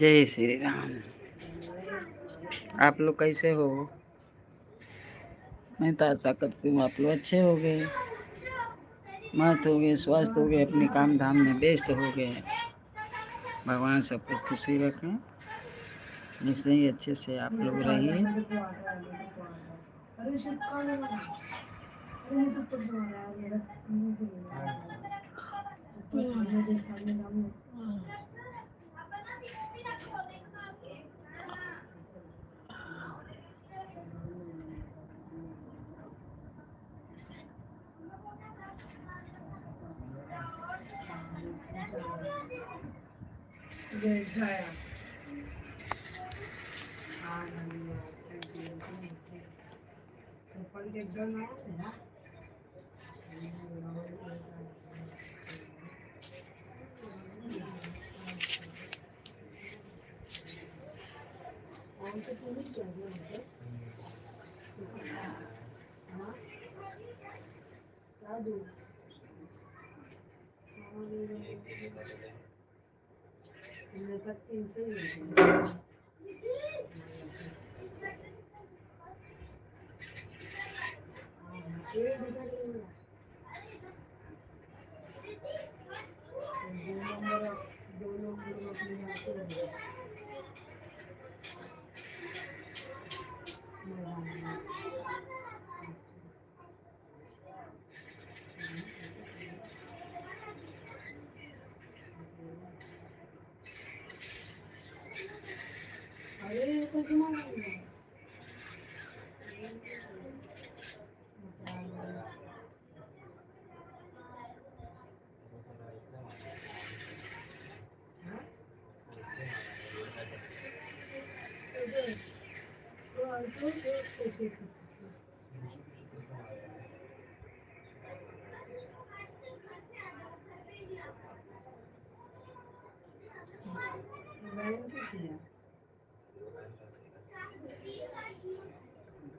जय श्री राम। आप लोग कैसे हो? मैं तो आशा करती हूँ आप लोग अच्छे हो गए, मस्त हो गए, स्वस्थ हो गए, अपने काम धाम में व्यस्त हो गए। भगवान सबको खुशी रखें, ऐसे ही अच्छे से आप लोग रहिए।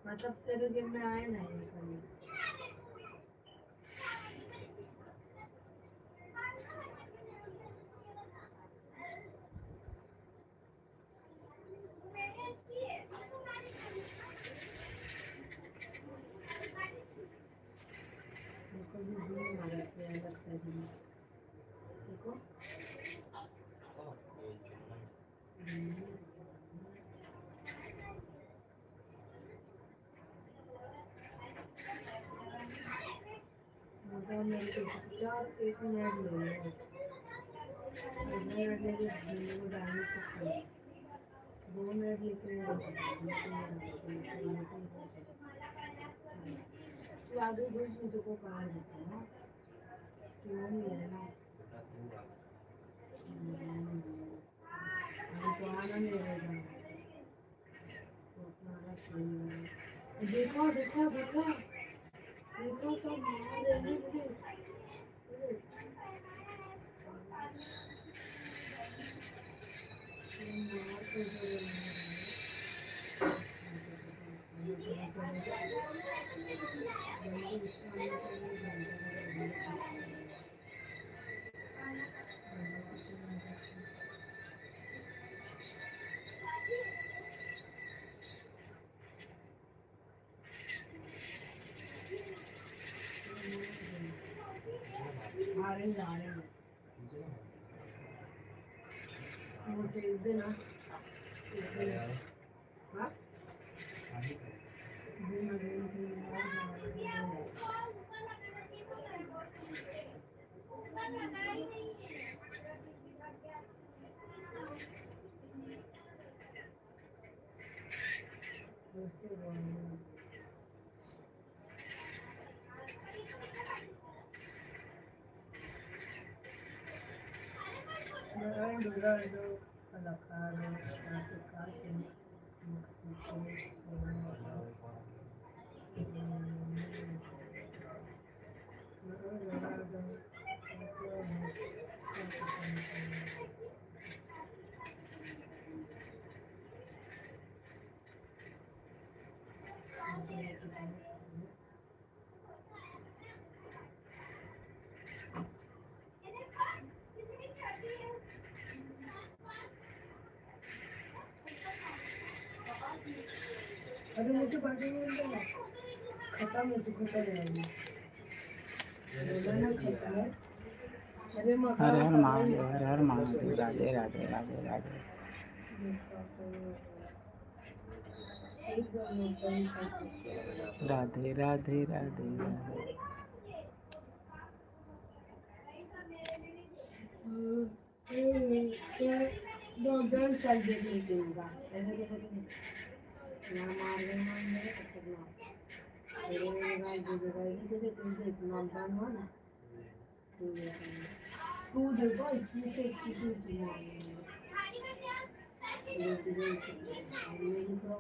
मतलब तेरे दिन में आए नहीं देखो देखो देखो देखो सब मार रहे हैं। अरे मुझे बाटी में खत्म है, तू खत्म है खत्म है। अरे हर हर महादेव, हर हर महादेव। राधे राधे राधे राधे। राधे राधे राधे राधे। दो दिन चल देती दूंगा ऐसे तो ना मार देना मेरे खतरनाक अरे भाई दे तुम देख नाम दान हो ना तू देखो इसमें से एक मेरी तो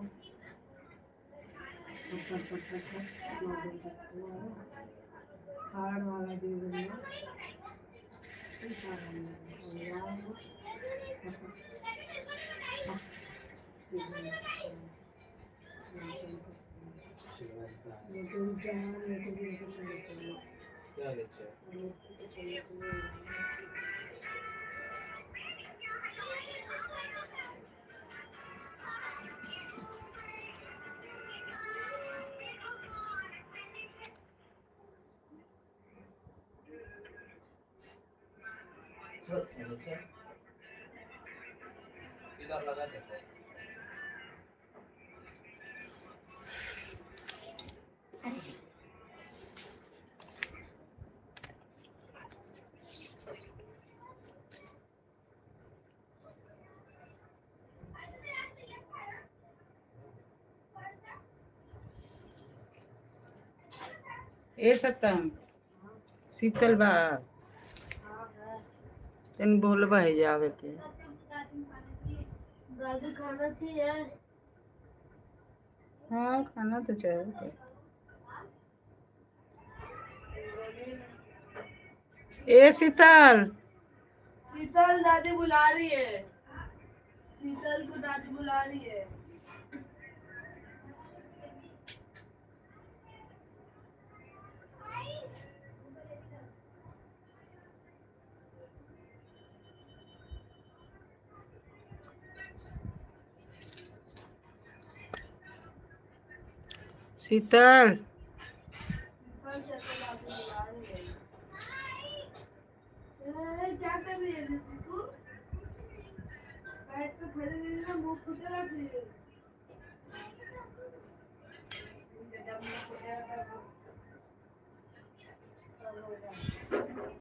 खाड़ वाला दे देना इधर लगा देते हैं। ए सतम शीतल बा तेन बोलबा है जावे के दादी खाना चाहिए। हाँ खाना तो चाहिए। ए शीतल, शीतल दादी बुला रही है, शीतल को दादी बुला रही है। शीतल क्या कर रही है दीदी तू? बैठ पे खड़े रही ना, मुंह फुटेगा फिर। जब मुंह फुटेगा तब